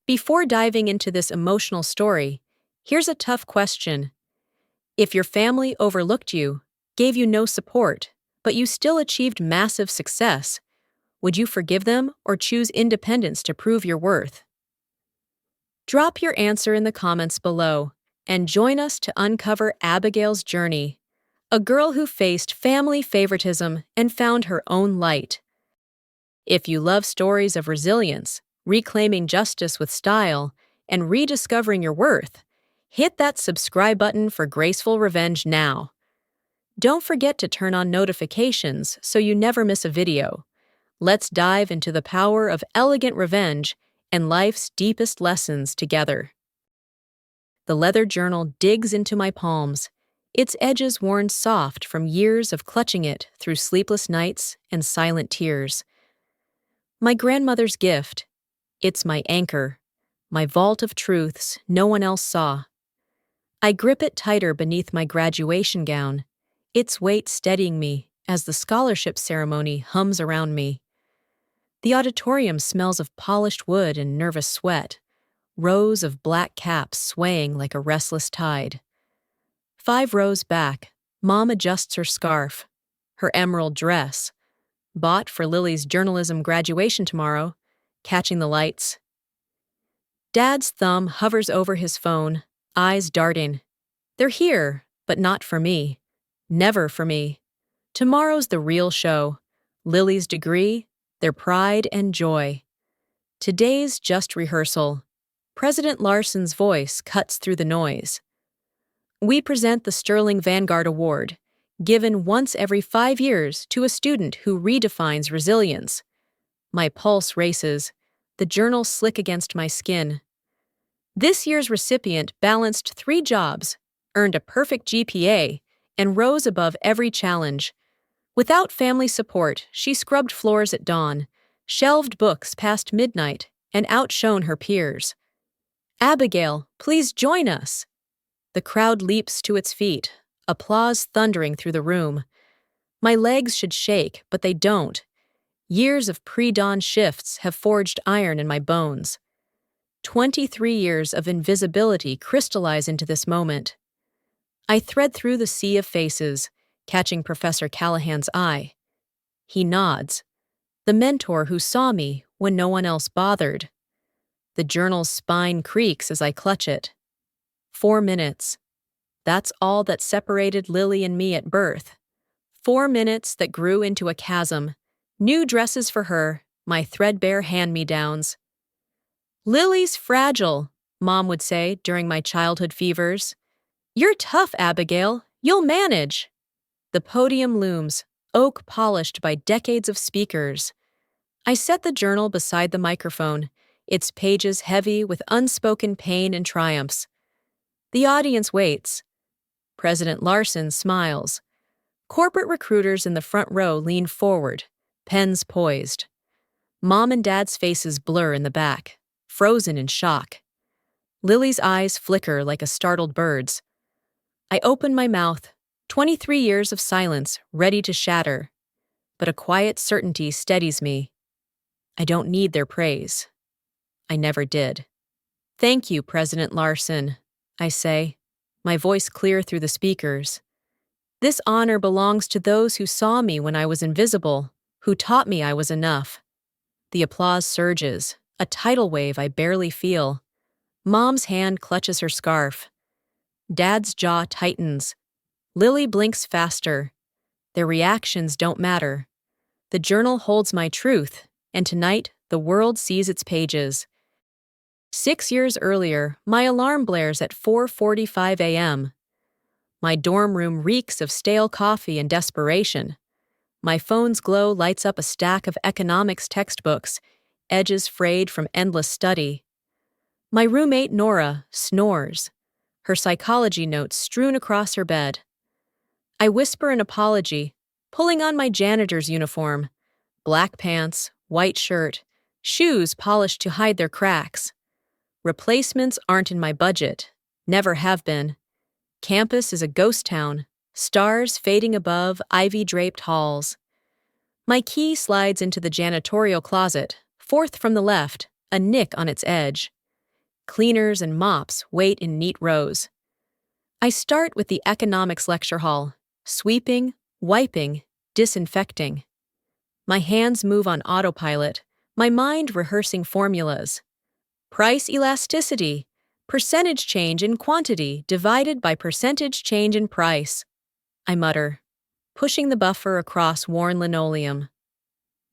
Before diving into this emotional story, here's a tough question. If your family overlooked you, gave you no support, but you still achieved massive success, would you forgive them or choose independence to prove your worth? Drop your answer in the comments below and join us to uncover Abigail's journey, a girl who faced family favoritism and found her own light. If you love stories of resilience, reclaiming justice with style, and rediscovering your worth, hit that subscribe button for Graceful Revenge now. Don't forget to turn on notifications so you never miss a video. Let's dive into the power of elegant revenge and life's deepest lessons together. The leather journal digs into my palms, its edges worn soft from years of clutching it through sleepless nights and silent tears. My grandmother's gift. It's my anchor, my vault of truths no one else saw. I grip it tighter beneath my graduation gown, its weight steadying me as the scholarship ceremony hums around me. The auditorium smells of polished wood and nervous sweat, rows of black caps swaying like a restless tide. 5 rows back, Mom adjusts her scarf, her emerald dress, bought for Lily's journalism graduation tomorrow, catching the lights. Dad's thumb hovers over his phone, eyes darting. They're here, but not for me. Never for me. Tomorrow's the real show. Lily's degree, their pride and joy. Today's just rehearsal. President Larson's voice cuts through the noise. We present the Sterling Vanguard Award, given once every 5 years to a student who redefines resilience. My pulse races, the journal slick against my skin. This year's recipient balanced 3 jobs, earned a perfect GPA, and rose above every challenge. Without family support, she scrubbed floors at dawn, shelved books past midnight, and outshone her peers. Abigail, please join us! The crowd leaps to its feet, applause thundering through the room. My legs should shake, but they don't. Years of pre-dawn shifts have forged iron in my bones. 23 years of invisibility crystallize into this moment. I thread through the sea of faces, catching Professor Callahan's eye. He nods. The mentor who saw me when no one else bothered. The journal's spine creaks as I clutch it. 4 minutes. That's all that separated Lily and me at birth. 4 minutes that grew into a chasm. New dresses for her, my threadbare hand-me-downs. Lily's fragile, Mom would say during my childhood fevers. You're tough, Abigail. You'll manage. The podium looms, oak polished by decades of speakers. I set the journal beside the microphone, its pages heavy with unspoken pain and triumphs. The audience waits. President Larson smiles. Corporate recruiters in the front row lean forward, pens poised. Mom and Dad's faces blur in the back, frozen in shock. Lily's eyes flicker like a startled bird's. I open my mouth, 23 years of silence ready to shatter. But a quiet certainty steadies me. I don't need their praise. I never did. Thank you, President Larson, I say, my voice clear through the speakers. This honor belongs to those who saw me when I was invisible, who taught me I was enough. The applause surges, a tidal wave I barely feel. Mom's hand clutches her scarf. Dad's jaw tightens. Lily blinks faster. Their reactions don't matter. The journal holds my truth, and tonight the world sees its pages. 6 years earlier, my alarm blares at 4:45 a.m. My dorm room reeks of stale coffee and desperation. My phone's glow lights up a stack of economics textbooks, edges frayed from endless study. My roommate Nora snores, her psychology notes strewn across her bed. I whisper an apology, pulling on my janitor's uniform, black pants, white shirt, shoes polished to hide their cracks. Replacements aren't in my budget, never have been. Campus is a ghost town, stars fading above ivy-draped halls. My key slides into the janitorial closet, fourth from the left, a nick on its edge. Cleaners and mops wait in neat rows. I start with the economics lecture hall, sweeping, wiping, disinfecting. My hands move on autopilot, my mind rehearsing formulas. Price elasticity, percentage change in quantity divided by percentage change in price. I mutter, pushing the buffer across worn linoleum.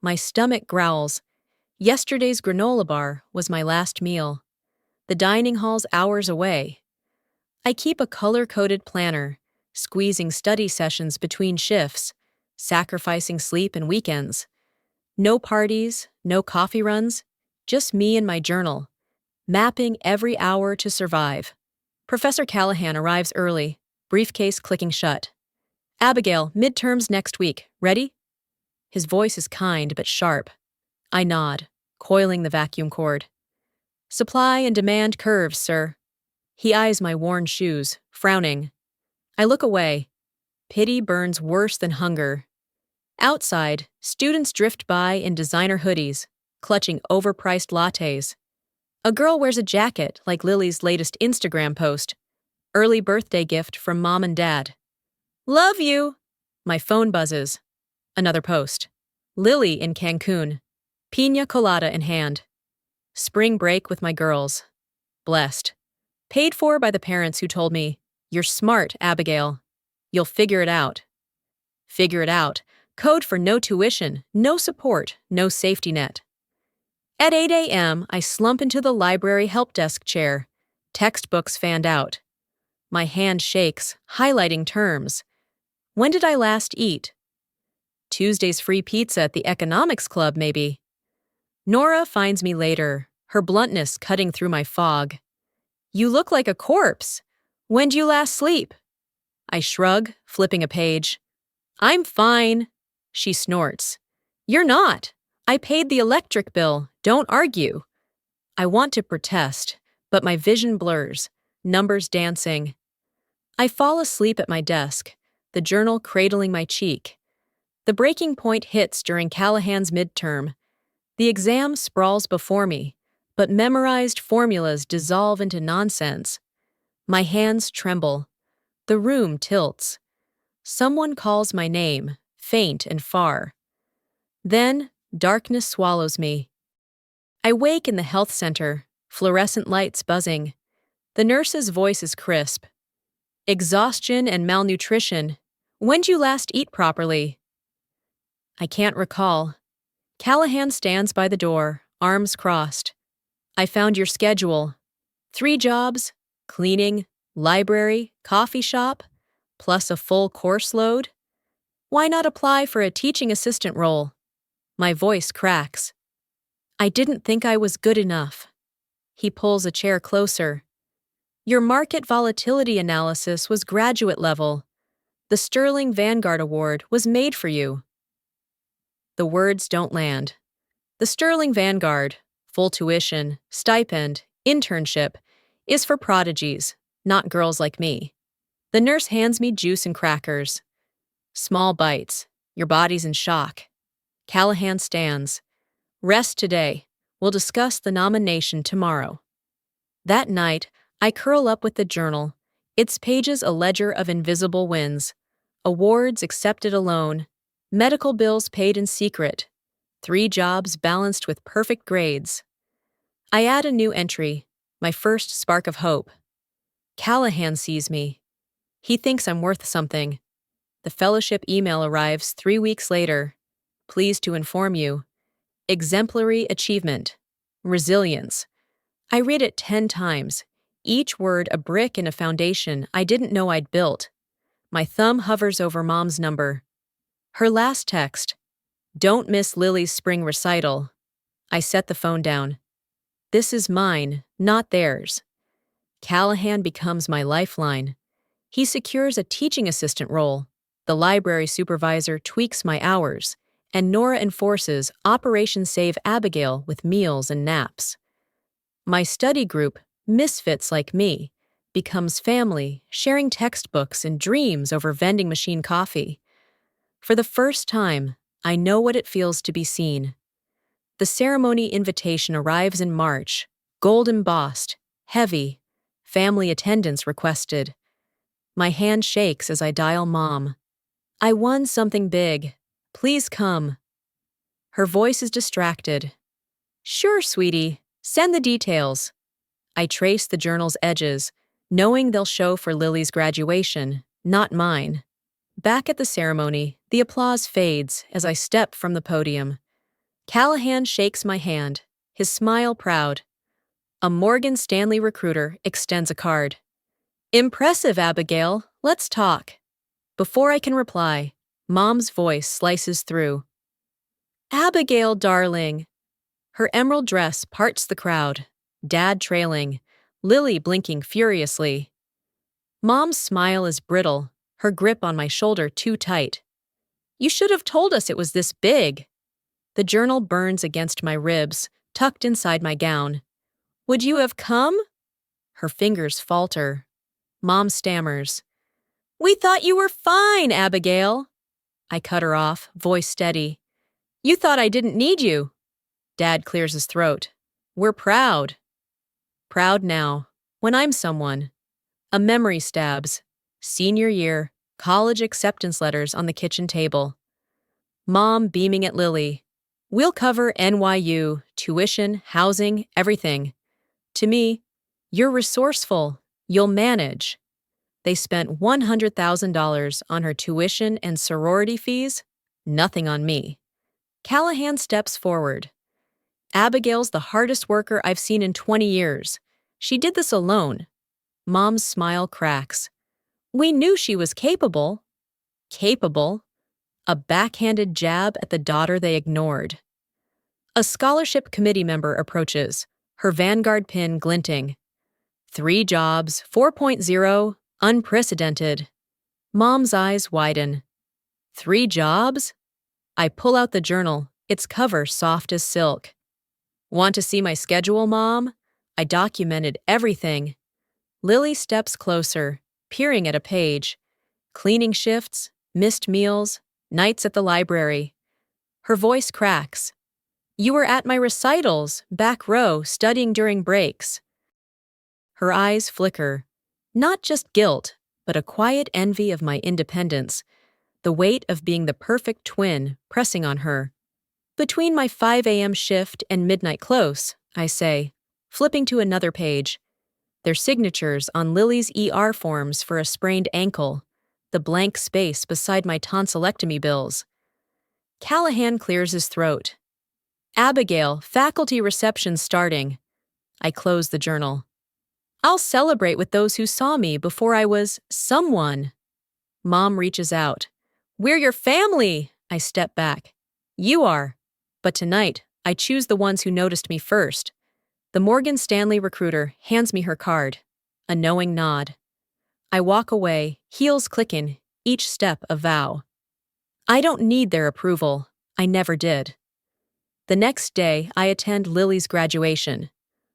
My stomach growls. Yesterday's granola bar was my last meal. The dining hall's hours away. I keep a color-coded planner, squeezing study sessions between shifts, sacrificing sleep and weekends. No parties, no coffee runs, just me and my journal, mapping every hour to survive. Professor Callahan arrives early, briefcase clicking shut. Abigail, midterms next week. Ready? His voice is kind but sharp. I nod, coiling the vacuum cord. Supply and demand curves, sir. He eyes my worn shoes, frowning. I look away. Pity burns worse than hunger. Outside, students drift by in designer hoodies, clutching overpriced lattes. A girl wears a jacket like Lily's latest Instagram post. Early birthday gift from mom and dad. Love you! My phone buzzes. Another post. Lily in Cancun. Piña colada in hand. Spring break with my girls. Blessed. Paid for by the parents who told me, "You're smart, Abigail. You'll figure it out." Figure it out. Code for no tuition, no support, no safety net. At 8 a.m., I slump into the library help desk chair. Textbooks fanned out. My hand shakes, highlighting terms. When did I last eat? Tuesday's free pizza at the economics club, maybe. Nora finds me later, her bluntness cutting through my fog. You look like a corpse. When'd you last sleep? I shrug, flipping a page. I'm fine, she snorts. You're not. I paid the electric bill. Don't argue. I want to protest, but my vision blurs, numbers dancing. I fall asleep at my desk, the journal cradling my cheek. The breaking point hits during Callahan's midterm. The exam sprawls before me, but memorized formulas dissolve into nonsense. My hands tremble. The room tilts. Someone calls my name, faint and far. Then, darkness swallows me. I wake in the health center, fluorescent lights buzzing. The nurse's voice is crisp. Exhaustion and malnutrition. When'd you last eat properly? I can't recall. Callahan stands by the door, arms crossed. I found your schedule. 3 jobs, cleaning, library, coffee shop, plus a full course load. Why not apply for a teaching assistant role? My voice cracks. I didn't think I was good enough. He pulls a chair closer. Your market volatility analysis was graduate level. The Sterling Vanguard Award was made for you. The words don't land. The Sterling Vanguard, full tuition, stipend, internship, is for prodigies, not girls like me. The nurse hands me juice and crackers. Small bites. Your body's in shock. Callahan stands. Rest today. We'll discuss the nomination tomorrow. That night, I curl up with the journal, its pages a ledger of invisible wins. Awards accepted alone. Medical bills paid in secret. 3 jobs balanced with perfect grades. I add a new entry, my first spark of hope. Callahan sees me. He thinks I'm worth something. The fellowship email arrives 3 weeks later. Pleased to inform you. Exemplary achievement. Resilience. I read it 10 times, each word a brick in a foundation I didn't know I'd built. My thumb hovers over Mom's number. Her last text. Don't miss Lily's spring recital. I set the phone down. This is mine, not theirs. Callahan becomes my lifeline. He secures a teaching assistant role. The library supervisor tweaks my hours, and Nora enforces Operation Save Abigail with meals and naps. My study group, misfits like me, becomes family, sharing textbooks and dreams over vending machine coffee. For the first time, I know what it feels to be seen. The ceremony invitation arrives in March, gold embossed, heavy. Family attendance requested. My hand shakes as I dial Mom. I won something big. Please come. Her voice is distracted. Sure, sweetie. Send the details. I trace the journal's edges, knowing they'll show for Lily's graduation, not mine. Back at the ceremony, the applause fades as I step from the podium. Callahan shakes my hand, his smile proud. A Morgan Stanley recruiter extends a card. Impressive, Abigail. Let's talk. Before I can reply, Mom's voice slices through. Abigail, darling. Her emerald dress parts the crowd, Dad trailing, Lily blinking furiously. Mom's smile is brittle, her grip on my shoulder too tight. You should have told us it was this big. The journal burns against my ribs, tucked inside my gown. Would you have come? Her fingers falter. Mom stammers. We thought you were fine, Abigail. I cut her off, voice steady. You thought I didn't need you. Dad clears his throat. We're proud. Proud now, when I'm someone. A memory stabs. Senior year, college acceptance letters on the kitchen table. Mom beaming at Lily. We'll cover NYU, tuition, housing, everything. To me, you're resourceful. You'll manage. They spent $100,000 on her tuition and sorority fees, nothing on me. Callahan steps forward. Abigail's the hardest worker I've seen in 20 years. She did this alone. Mom's smile cracks. We knew she was capable. Capable? A backhanded jab at the daughter they ignored. A scholarship committee member approaches, her Vanguard pin glinting. 3 jobs, 4.0, unprecedented. Mom's eyes widen. 3 jobs? I pull out the journal, its cover soft as silk. Want to see my schedule, Mom? I documented everything. Lily steps closer, peering at a page. Cleaning shifts, missed meals, nights at the library. Her voice cracks. You were at my recitals, back row, studying during breaks. Her eyes flicker. Not just guilt, but a quiet envy of my independence, the weight of being the perfect twin pressing on her. Between my 5 a.m. shift and midnight close, I say, flipping to another page. Their signatures on Lily's ER forms for a sprained ankle, the blank space beside my tonsillectomy bills. Callahan clears his throat. Abigail, faculty reception starting. I close the journal. I'll celebrate with those who saw me before I was someone. Mom reaches out. We're your family, I step back. You are. But tonight, I choose the ones who noticed me first. The Morgan Stanley recruiter hands me her card. A knowing nod. I walk away, heels clicking, each step a vow. I don't need their approval. I never did. The next day, I attend Lily's graduation.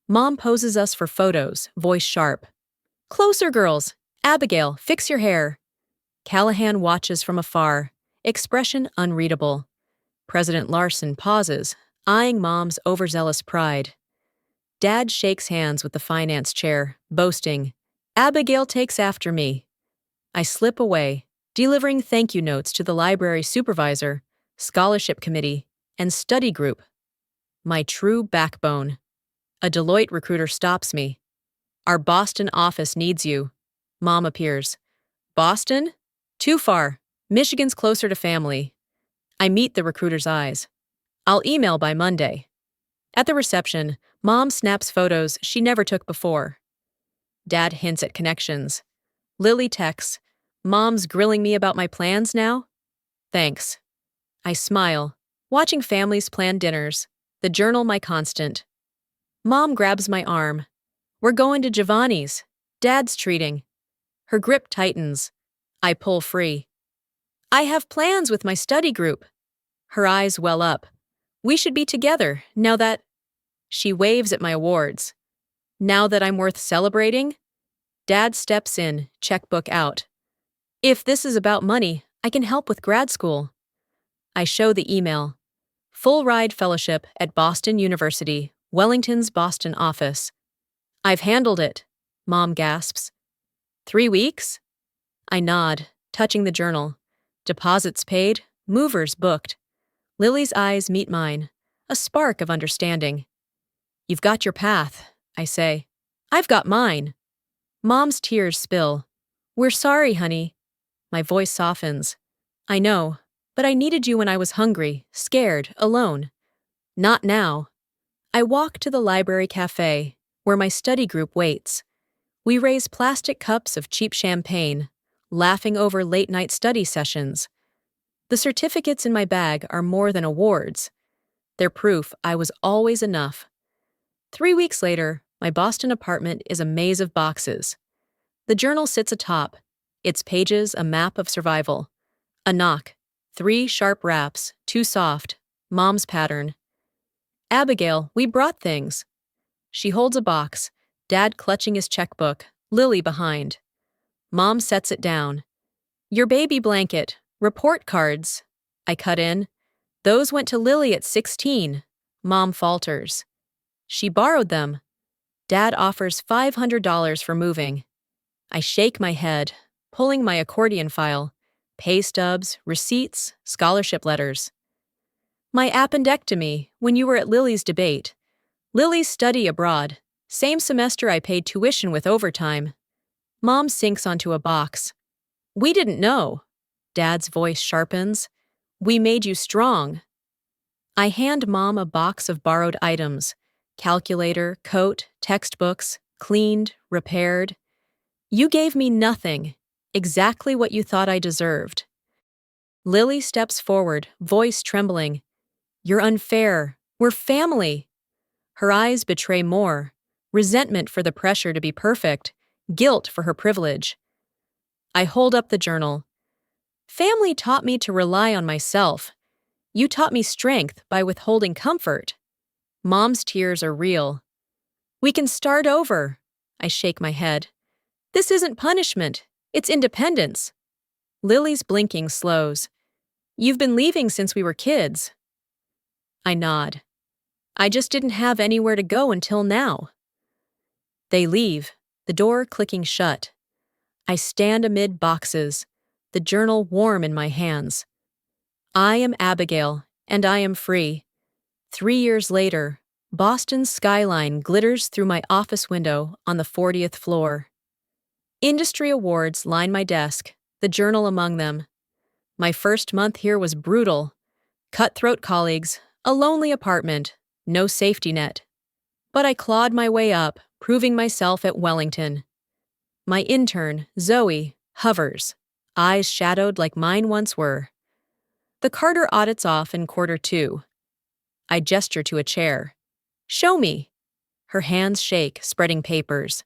Mom poses us for photos, voice sharp. Closer, girls. Abigail, fix your hair. Callahan watches from afar, expression unreadable. President Larson pauses, eyeing Mom's overzealous pride. Dad shakes hands with the finance chair, boasting, Abigail takes after me. I slip away, delivering thank you notes to the library supervisor, scholarship committee, and study group. My true backbone. A Deloitte recruiter stops me. Our Boston office needs you. Mom appears. Boston? Too far. Michigan's closer to family. I meet the recruiter's eyes. I'll email by Monday. At the reception, Mom snaps photos she never took before. Dad hints at connections. Lily texts, Mom's grilling me about my plans now? Thanks. I smile, watching families plan dinners, the journal my constant. Mom grabs my arm. We're going to Giovanni's. Dad's treating. Her grip tightens. I pull free. I have plans with my study group. Her eyes well up. We should be together, now that... She waves at my awards. Now that I'm worth celebrating? Dad steps in, checkbook out. If this is about money, I can help with grad school. I show the email. Full ride fellowship at Boston University, Wellington's Boston office. I've handled it, Mom gasps. 3 weeks? I nod, touching the journal. Deposits paid, movers booked. Lily's eyes meet mine, a spark of understanding. You've got your path, I say. I've got mine. Mom's tears spill. We're sorry, honey. My voice softens. I know, but I needed you when I was hungry, scared, alone. Not now. I walk to the library cafe, where my study group waits. We raise plastic cups of cheap champagne, laughing over late-night study sessions. The certificates in my bag are more than awards. They're proof I was always enough. 3 weeks later, my Boston apartment is a maze of boxes. The journal sits atop, its pages a map of survival. A knock, 3 sharp raps, too soft, Mom's pattern. Abigail, we brought things. She holds a box, Dad clutching his checkbook, Lily behind. Mom sets it down. Your baby blanket, report cards. I cut in. Those went to Lily at 16. Mom falters. She borrowed them. Dad offers $500 for moving. I shake my head, pulling my accordion file. Pay stubs, receipts, scholarship letters. My appendectomy, when you were at Lily's debate. Lily's study abroad. Same semester I paid tuition with overtime. Mom sinks onto a box. We didn't know. Dad's voice sharpens. We made you strong. I hand Mom a box of borrowed items. Calculator, coat, textbooks, cleaned, repaired. You gave me nothing, exactly what you thought I deserved. Lily steps forward, voice trembling. You're unfair. We're family. Her eyes betray more. Resentment for the pressure to be perfect, guilt for her privilege. I hold up the journal. Family taught me to rely on myself. You taught me strength by withholding comfort. Mom's tears are real. We can start over. I shake my head. This isn't punishment. It's independence. Lily's blinking slows. You've been leaving since we were kids. I nod. I just didn't have anywhere to go until now. They leave, the door clicking shut. I stand amid boxes, the journal warm in my hands. I am Abigail, and I am free. 3 years later, Boston's skyline glitters through my office window on the 40th floor. Industry awards line my desk, the journal among them. My first month here was brutal. Cutthroat colleagues, a lonely apartment, no safety net. But I clawed my way up, proving myself at Wellington. My intern, Zoe, hovers, eyes shadowed like mine once were. The Carter audits off in Q2. I gesture to a chair. Show me. Her hands shake, spreading papers.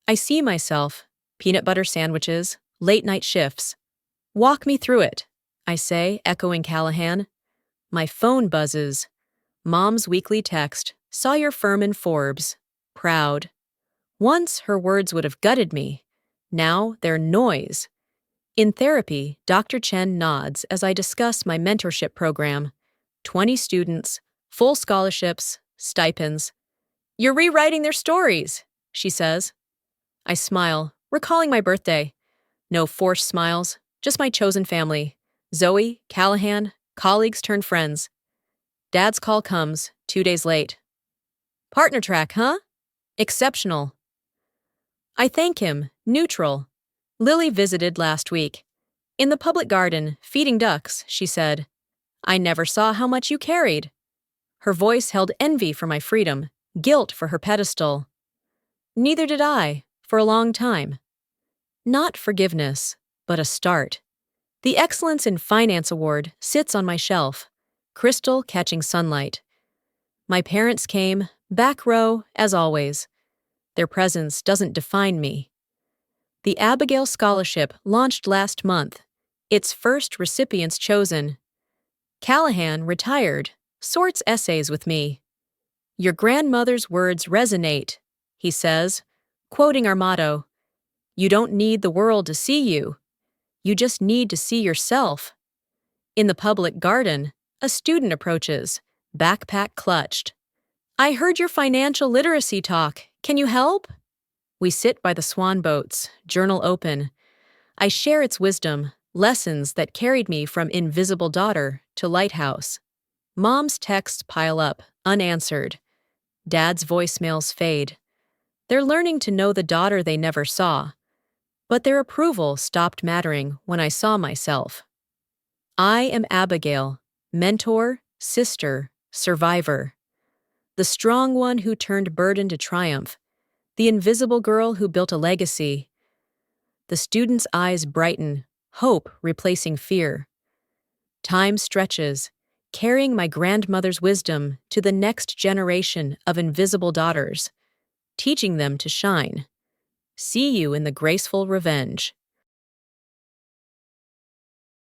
I see myself, peanut butter sandwiches, late-night shifts. Walk me through it, I say, echoing Callahan. My phone buzzes. Mom's weekly text, saw your firm in Forbes. Proud. Once her words would have gutted me. Now they're noise. In therapy, Dr. Chen nods as I discuss my mentorship program. 20 students, full scholarships, stipends. You're rewriting their stories, she says. I smile, recalling my birthday. No forced smiles, just my chosen family. Zoe, Callahan, colleagues turned friends. Dad's call comes, 2 days late. Partner track, huh? Exceptional. I thank him, neutral. Lily visited last week. In the public garden, feeding ducks, she said. I never saw how much you carried. Her voice held envy for my freedom, guilt for her pedestal. Neither did I, for a long time. Not forgiveness, but a start. The Excellence in Finance Award sits on my shelf, crystal catching sunlight. My parents came, back row, as always. Their presence doesn't define me. The Abigail Scholarship launched last month, its first recipients chosen. Callahan, retired, sorts essays with me. Your grandmother's words resonate, he says, quoting our motto. You don't need the world to see you. You just need to see yourself. In the public garden, a student approaches, backpack clutched. I heard your financial literacy talk. Can you help? We sit by the swan boats, journal open. I share its wisdom, lessons that carried me from invisible daughter to lighthouse. Mom's texts pile up, unanswered. Dad's voicemails fade. They're learning to know the daughter they never saw. But their approval stopped mattering when I saw myself. I am Abigail, mentor, sister, survivor. The strong one who turned burden to triumph. The invisible girl who built a legacy. The student's eyes brighten, hope replacing fear. Time stretches, carrying my grandmother's wisdom to the next generation of invisible daughters, teaching them to shine. See you in the graceful revenge.